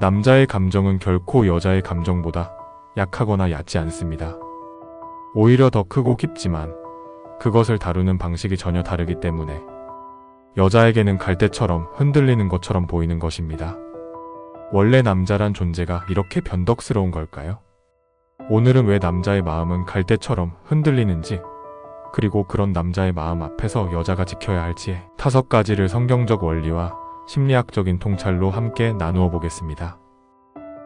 남자의 감정은 결코 여자의 감정보다 약하거나 얕지 않습니다. 오히려 더 크고 깊지만 그것을 다루는 방식이 전혀 다르기 때문에 여자에게는 갈대처럼 흔들리는 것처럼 보이는 것입니다. 원래 남자란 존재가 이렇게 변덕스러운 걸까요? 오늘은 왜 남자의 마음은 갈대처럼 흔들리는지, 그리고 그런 남자의 마음 앞에서 여자가 지켜야 할지에 5가지를 성경적 원리와 심리학적인 통찰로 함께 나누어 보겠습니다.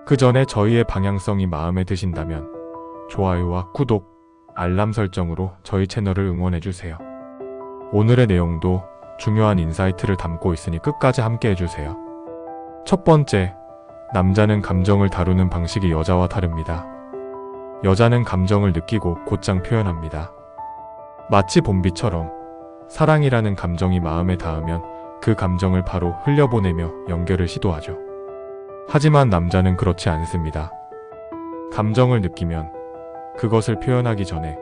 그 전에 저희의 방향성이 마음에 드신다면 좋아요와 구독, 알람 설정으로 저희 채널을 응원해주세요. 오늘의 내용도 중요한 인사이트를 담고 있으니 끝까지 함께 해주세요. 첫 번째, 남자는 감정을 다루는 방식이 여자와 다릅니다. 여자는 감정을 느끼고 곧장 표현합니다. 마치 봄비처럼 사랑이라는 감정이 마음에 닿으면 그 감정을 바로 흘려보내며 연결을 시도하죠. 하지만 남자는 그렇지 않습니다. 감정을 느끼면 그것을 표현하기 전에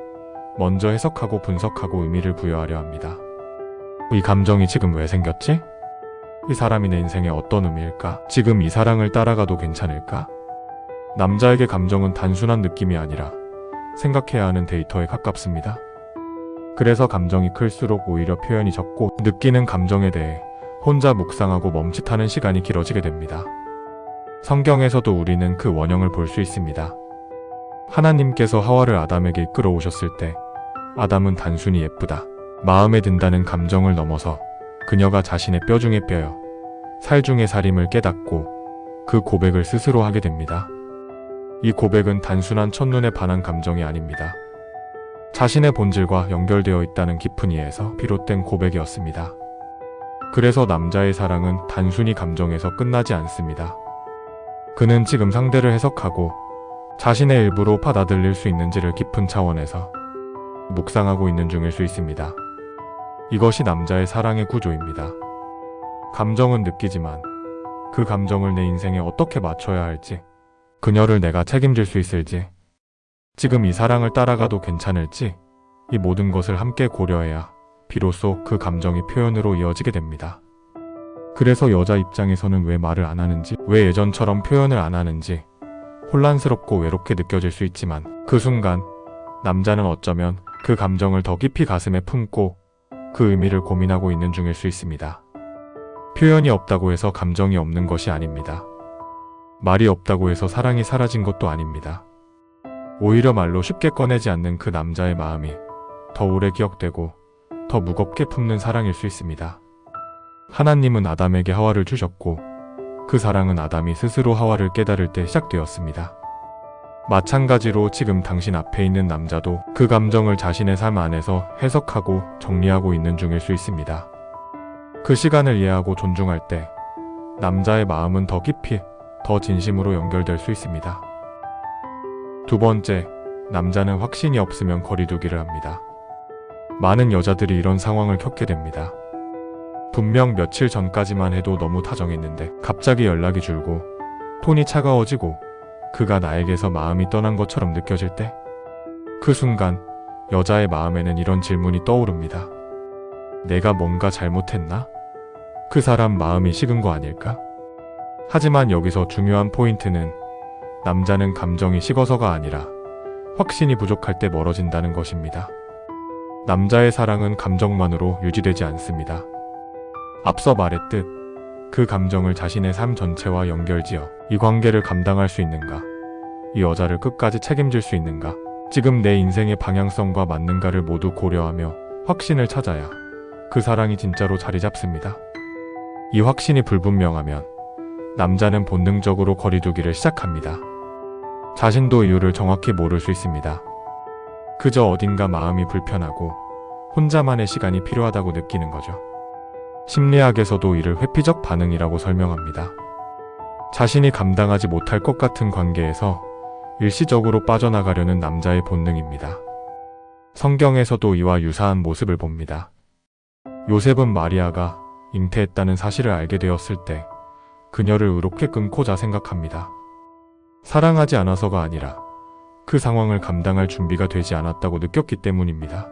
먼저 해석하고 분석하고 의미를 부여하려 합니다. 이 감정이 지금 왜 생겼지? 이 사람이 내 인생에 어떤 의미일까? 지금 이 사랑을 따라가도 괜찮을까? 남자에게 감정은 단순한 느낌이 아니라 생각해야 하는 데이터에 가깝습니다. 그래서 감정이 클수록 오히려 표현이 적고 느끼는 감정에 대해 혼자 묵상하고 멈칫하는 시간이 길어지게 됩니다. 성경에서도 우리는 그 원형을 볼 수 있습니다. 하나님께서 하와를 아담에게 이끌어 오셨을 때 아담은 단순히 예쁘다, 마음에 든다는 감정을 넘어서 그녀가 자신의 뼈 중의 뼈여 살 중의 살임을 깨닫고 그 고백을 스스로 하게 됩니다. 이 고백은 단순한 첫눈에 반한 감정이 아닙니다. 자신의 본질과 연결되어 있다는 깊은 이해에서 비롯된 고백이었습니다. 그래서 남자의 사랑은 단순히 감정에서 끝나지 않습니다. 그는 지금 상대를 해석하고 자신의 일부로 받아들일 수 있는지를 깊은 차원에서 묵상하고 있는 중일 수 있습니다. 이것이 남자의 사랑의 구조입니다. 감정은 느끼지만 그 감정을 내 인생에 어떻게 맞춰야 할지, 그녀를 내가 책임질 수 있을지, 지금 이 사랑을 따라가도 괜찮을지, 이 모든 것을 함께 고려해야 비로소 그 감정이 표현으로 이어지게 됩니다. 그래서 여자 입장에서는 왜 말을 안 하는지, 왜 예전처럼 표현을 안 하는지 혼란스럽고 외롭게 느껴질 수 있지만 그 순간 남자는 어쩌면 그 감정을 더 깊이 가슴에 품고 그 의미를 고민하고 있는 중일 수 있습니다. 표현이 없다고 해서 감정이 없는 것이 아닙니다. 말이 없다고 해서 사랑이 사라진 것도 아닙니다. 오히려 말로 쉽게 꺼내지 않는 그 남자의 마음이 더 오래 기억되고 더 무겁게 품는 사랑일 수 있습니다. 하나님은 아담에게 하와를 주셨고 그 사랑은 아담이 스스로 하와를 깨달을 때 시작되었습니다. 마찬가지로 지금 당신 앞에 있는 남자도 그 감정을 자신의 삶 안에서 해석하고 정리하고 있는 중일 수 있습니다. 그 시간을 이해하고 존중할 때 남자의 마음은 더 깊이, 더 진심으로 연결될 수 있습니다. 두 번째, 남자는 확신이 없으면 거리두기를 합니다. 많은 여자들이 이런 상황을 겪게 됩니다. 분명 며칠 전까지만 해도 너무 다정했는데 갑자기 연락이 줄고 톤이 차가워지고 그가 나에게서 마음이 떠난 것처럼 느껴질 때, 그 순간 여자의 마음에는 이런 질문이 떠오릅니다. 내가 뭔가 잘못했나? 그 사람 마음이 식은 거 아닐까? 하지만 여기서 중요한 포인트는 남자는 감정이 식어서가 아니라 확신이 부족할 때 멀어진다는 것입니다. 남자의 사랑은 감정만으로 유지되지 않습니다. 앞서 말했듯 그 감정을 자신의 삶 전체와 연결지어 이 관계를 감당할 수 있는가? 이 여자를 끝까지 책임질 수 있는가? 지금 내 인생의 방향성과 맞는가를 모두 고려하며 확신을 찾아야 그 사랑이 진짜로 자리 잡습니다. 이 확신이 불분명하면 남자는 본능적으로 거리두기를 시작합니다. 자신도 이유를 정확히 모를 수 있습니다. 그저 어딘가 마음이 불편하고 혼자만의 시간이 필요하다고 느끼는 거죠. 심리학에서도 이를 회피적 반응이라고 설명합니다. 자신이 감당하지 못할 것 같은 관계에서 일시적으로 빠져나가려는 남자의 본능입니다. 성경에서도 이와 유사한 모습을 봅니다. 요셉은 마리아가 잉태했다는 사실을 알게 되었을 때 그녀를 의롭게 끊고자 생각합니다. 사랑하지 않아서가 아니라 그 상황을 감당할 준비가 되지 않았다고 느꼈기 때문입니다.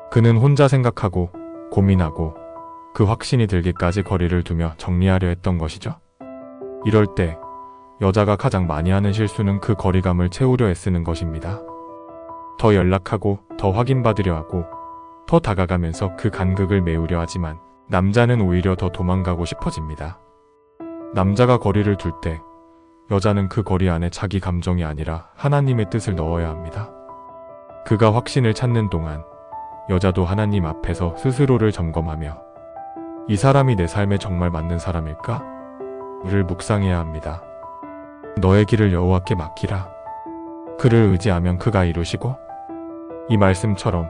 그는 혼자 생각하고 고민하고 그 확신이 들기까지 거리를 두며 정리하려 했던 것이죠. 이럴 때 여자가 가장 많이 하는 실수는 그 거리감을 채우려 애쓰는 것입니다. 더 연락하고 더 확인받으려 하고 더 다가가면서 그 간극을 메우려 하지만 남자는 오히려 더 도망가고 싶어집니다. 남자가 거리를 둘 때 여자는 그 거리 안에 자기 감정이 아니라 하나님의 뜻을 넣어야 합니다. 그가 확신을 찾는 동안 여자도 하나님 앞에서 스스로를 점검하며 이 사람이 내 삶에 정말 맞는 사람일까? 를 묵상해야 합니다. 너의 길을 여호와께 맡기라. 그를 의지하면 그가 이루시고, 이 말씀처럼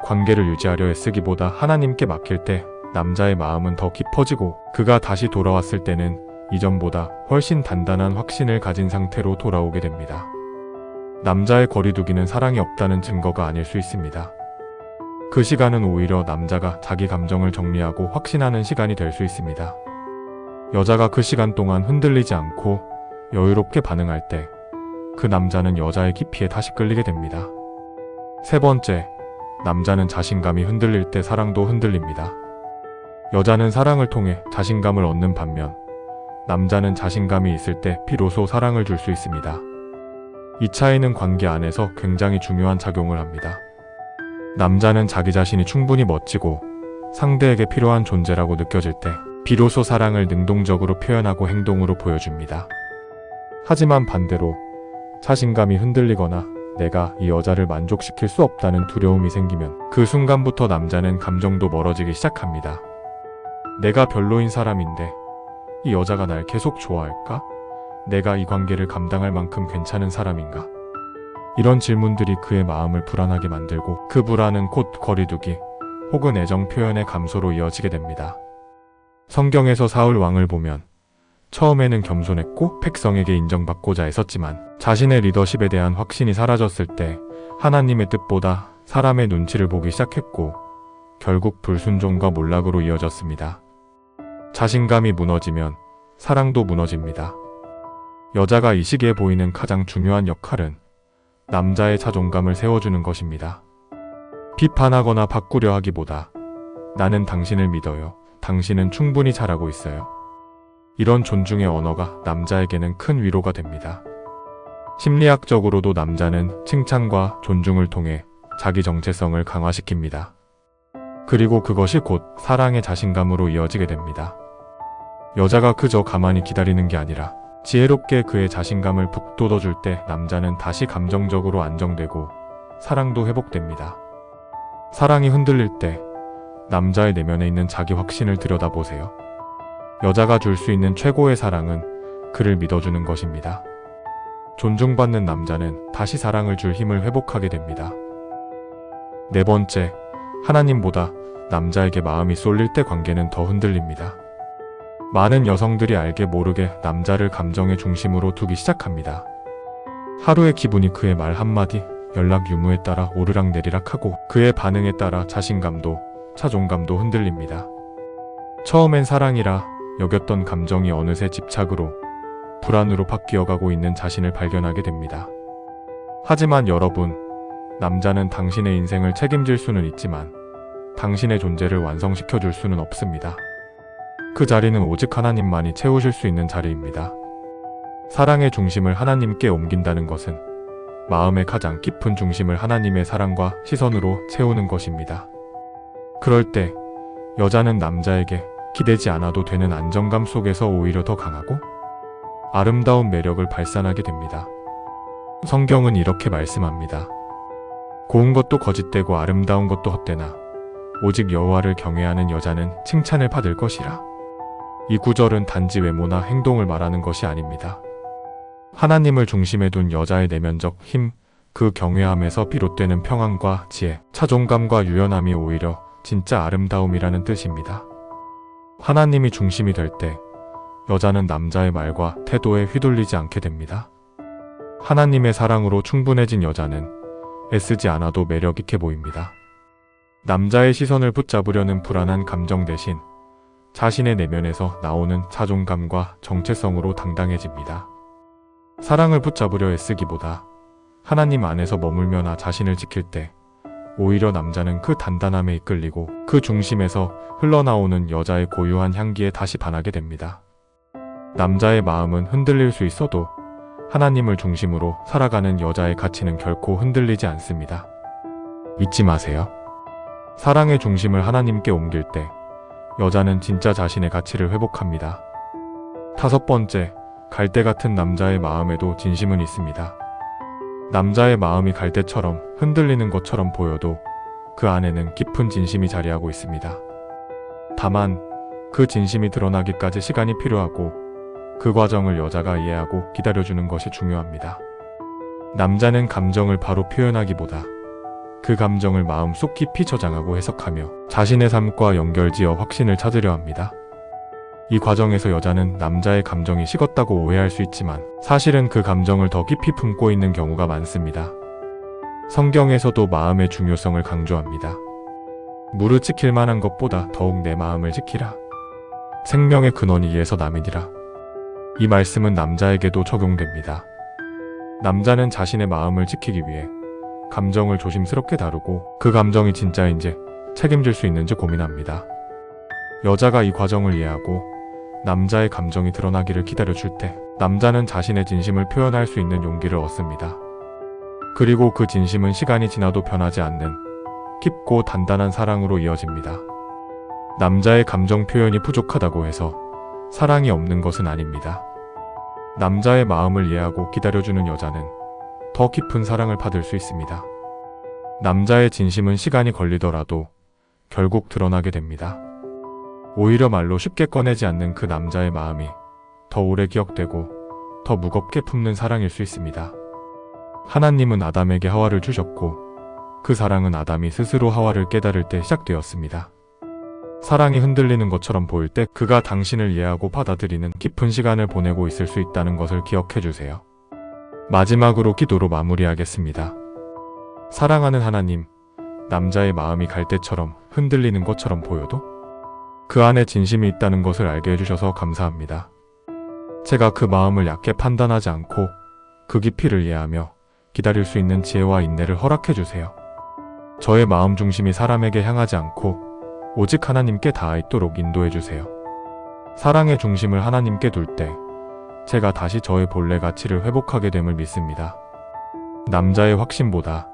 관계를 유지하려 애쓰기보다 하나님께 맡길 때 남자의 마음은 더 깊어지고 그가 다시 돌아왔을 때는 이전보다 훨씬 단단한 확신을 가진 상태로 돌아오게 됩니다. 남자의 거리두기는 사랑이 없다는 증거가 아닐 수 있습니다. 그 시간은 오히려 남자가 자기 감정을 정리하고 확신하는 시간이 될 수 있습니다. 여자가 그 시간 동안 흔들리지 않고 여유롭게 반응할 때 그 남자는 여자의 깊이에 다시 끌리게 됩니다. 세 번째, 남자는 자신감이 흔들릴 때 사랑도 흔들립니다. 여자는 사랑을 통해 자신감을 얻는 반면 남자는 자신감이 있을 때 비로소 사랑을 줄 수 있습니다. 이 차이는 관계 안에서 굉장히 중요한 작용을 합니다. 남자는 자기 자신이 충분히 멋지고 상대에게 필요한 존재라고 느껴질 때 비로소 사랑을 능동적으로 표현하고 행동으로 보여줍니다. 하지만 반대로 자신감이 흔들리거나 내가 이 여자를 만족시킬 수 없다는 두려움이 생기면 그 순간부터 남자는 감정도 멀어지기 시작합니다. 내가 별로인 사람인데 이 여자가 날 계속 좋아할까? 내가 이 관계를 감당할 만큼 괜찮은 사람인가? 이런 질문들이 그의 마음을 불안하게 만들고 그 불안은 곧 거리두기 혹은 애정 표현의 감소로 이어지게 됩니다. 성경에서 사울 왕을 보면 처음에는 겸손했고 백성에게 인정받고자 애썼지만 자신의 리더십에 대한 확신이 사라졌을 때 하나님의 뜻보다 사람의 눈치를 보기 시작했고 결국 불순종과 몰락으로 이어졌습니다. 자신감이 무너지면 사랑도 무너집니다. 여자가 이 시기에 보이는 가장 중요한 역할은 남자의 자존감을 세워주는 것입니다. 비판하거나 바꾸려 하기보다 나는 당신을 믿어요. 당신은 충분히 잘하고 있어요. 이런 존중의 언어가 남자에게는 큰 위로가 됩니다. 심리학적으로도 남자는 칭찬과 존중을 통해 자기 정체성을 강화시킵니다. 그리고 그것이 곧 사랑의 자신감으로 이어지게 됩니다. 여자가 그저 가만히 기다리는 게 아니라 지혜롭게 그의 자신감을 북돋워줄 때 남자는 다시 감정적으로 안정되고 사랑도 회복됩니다. 사랑이 흔들릴 때 남자의 내면에 있는 자기 확신을 들여다보세요. 여자가 줄 수 있는 최고의 사랑은 그를 믿어주는 것입니다. 존중받는 남자는 다시 사랑을 줄 힘을 회복하게 됩니다. 네 번째, 하나님보다 남자에게 마음이 쏠릴 때 관계는 더 흔들립니다. 많은 여성들이 알게 모르게 남자를 감정의 중심으로 두기 시작합니다. 하루의 기분이 그의 말 한마디, 연락 유무에 따라 오르락내리락하고 그의 반응에 따라 자신감도 자존감도 흔들립니다. 처음엔 사랑이라 여겼던 감정이 어느새 집착으로 불안으로 바뀌어가고 있는 자신을 발견하게 됩니다. 하지만 여러분, 남자는 당신의 인생을 책임질 수는 있지만 당신의 존재를 완성시켜 줄 수는 없습니다. 그 자리는 오직 하나님만이 채우실 수 있는 자리입니다. 사랑의 중심을 하나님께 옮긴다는 것은 마음의 가장 깊은 중심을 하나님의 사랑과 시선으로 채우는 것입니다. 그럴 때 여자는 남자에게 기대지 않아도 되는 안정감 속에서 오히려 더 강하고 아름다운 매력을 발산하게 됩니다. 성경은 이렇게 말씀합니다. 고운 것도 거짓되고 아름다운 것도 헛되나 오직 여호와를 경외하는 여자는 칭찬을 받을 것이라. 이 구절은 단지 외모나 행동을 말하는 것이 아닙니다. 하나님을 중심에 둔 여자의 내면적 힘, 그 경외함에서 비롯되는 평안과 지혜, 자존감과 유연함이 오히려 진짜 아름다움이라는 뜻입니다. 하나님이 중심이 될 때 여자는 남자의 말과 태도에 휘둘리지 않게 됩니다. 하나님의 사랑으로 충분해진 여자는 애쓰지 않아도 매력 있게 보입니다. 남자의 시선을 붙잡으려는 불안한 감정 대신 자신의 내면에서 나오는 자존감과 정체성으로 당당해집니다. 사랑을 붙잡으려 애쓰기보다 하나님 안에서 머물며 나 자신을 지킬 때 오히려 남자는 그 단단함에 이끌리고 그 중심에서 흘러나오는 여자의 고유한 향기에 다시 반하게 됩니다. 남자의 마음은 흔들릴 수 있어도 하나님을 중심으로 살아가는 여자의 가치는 결코 흔들리지 않습니다. 잊지 마세요. 사랑의 중심을 하나님께 옮길 때 여자는 진짜 자신의 가치를 회복합니다. 5번째, 갈대 같은 남자의 마음에도 진심은 있습니다. 남자의 마음이 갈대처럼 흔들리는 것처럼 보여도 그 안에는 깊은 진심이 자리하고 있습니다. 다만 그 진심이 드러나기까지 시간이 필요하고 그 과정을 여자가 이해하고 기다려주는 것이 중요합니다. 남자는 감정을 바로 표현하기보다 그 감정을 마음속 깊이 저장하고 해석하며 자신의 삶과 연결지어 확신을 찾으려 합니다. 이 과정에서 여자는 남자의 감정이 식었다고 오해할 수 있지만 사실은 그 감정을 더 깊이 품고 있는 경우가 많습니다. 성경에서도 마음의 중요성을 강조합니다. 무릇 지킬 만한 것보다 더욱 내 마음을 지키라. 생명의 근원이 이에서 남이니라. 이 말씀은 남자에게도 적용됩니다. 남자는 자신의 마음을 지키기 위해 감정을 조심스럽게 다루고 그 감정이 진짜인지 책임질 수 있는지 고민합니다. 여자가 이 과정을 이해하고 남자의 감정이 드러나기를 기다려줄 때 남자는 자신의 진심을 표현할 수 있는 용기를 얻습니다. 그리고 그 진심은 시간이 지나도 변하지 않는 깊고 단단한 사랑으로 이어집니다. 남자의 감정 표현이 부족하다고 해서 사랑이 없는 것은 아닙니다. 남자의 마음을 이해하고 기다려주는 여자는 더 깊은 사랑을 받을 수 있습니다. 남자의 진심은 시간이 걸리더라도 결국 드러나게 됩니다. 오히려 말로 쉽게 꺼내지 않는 그 남자의 마음이 더 오래 기억되고 더 무겁게 품는 사랑일 수 있습니다. 하나님은 아담에게 하와를 주셨고 그 사랑은 아담이 스스로 하와를 깨달을 때 시작되었습니다. 사랑이 흔들리는 것처럼 보일 때 그가 당신을 이해하고 받아들이는 깊은 시간을 보내고 있을 수 있다는 것을 기억해 주세요. 마지막으로 기도로 마무리하겠습니다. 사랑하는 하나님, 남자의 마음이 갈대처럼 흔들리는 것처럼 보여도 그 안에 진심이 있다는 것을 알게 해주셔서 감사합니다. 제가 그 마음을 약해 판단하지 않고 그 깊이를 이해하며 기다릴 수 있는 지혜와 인내를 허락해 주세요. 저의 마음 중심이 사람에게 향하지 않고 오직 하나님께 닿아 있도록 인도해 주세요. 사랑의 중심을 하나님께 둘 때 제가 다시 저의 본래 가치를 회복하게 됨을 믿습니다. 남자의 확신보다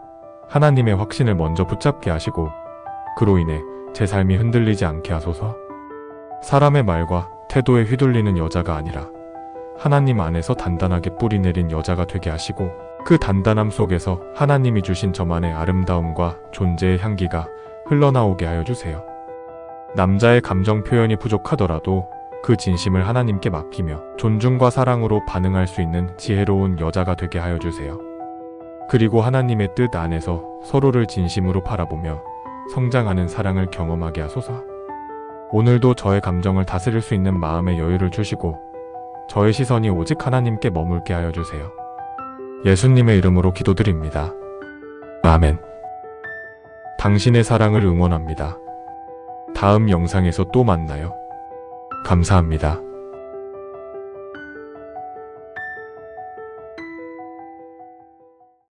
하나님의 확신을 먼저 붙잡게 하시고 그로 인해 제 삶이 흔들리지 않게 하소서. 사람의 말과 태도에 휘둘리는 여자가 아니라 하나님 안에서 단단하게 뿌리 내린 여자가 되게 하시고 그 단단함 속에서 하나님이 주신 저만의 아름다움과 존재의 향기가 흘러나오게 하여 주세요. 남자의 감정 표현이 부족하더라도 그 진심을 하나님께 맡기며 존중과 사랑으로 반응할 수 있는 지혜로운 여자가 되게 하여 주세요. 그리고 하나님의 뜻 안에서 서로를 진심으로 바라보며 성장하는 사랑을 경험하게 하소서. 오늘도 저의 감정을 다스릴 수 있는 마음의 여유를 주시고 저의 시선이 오직 하나님께 머물게 하여 주세요. 예수님의 이름으로 기도드립니다. 아멘. 당신의 사랑을 응원합니다. 다음 영상에서 또 만나요. 감사합니다.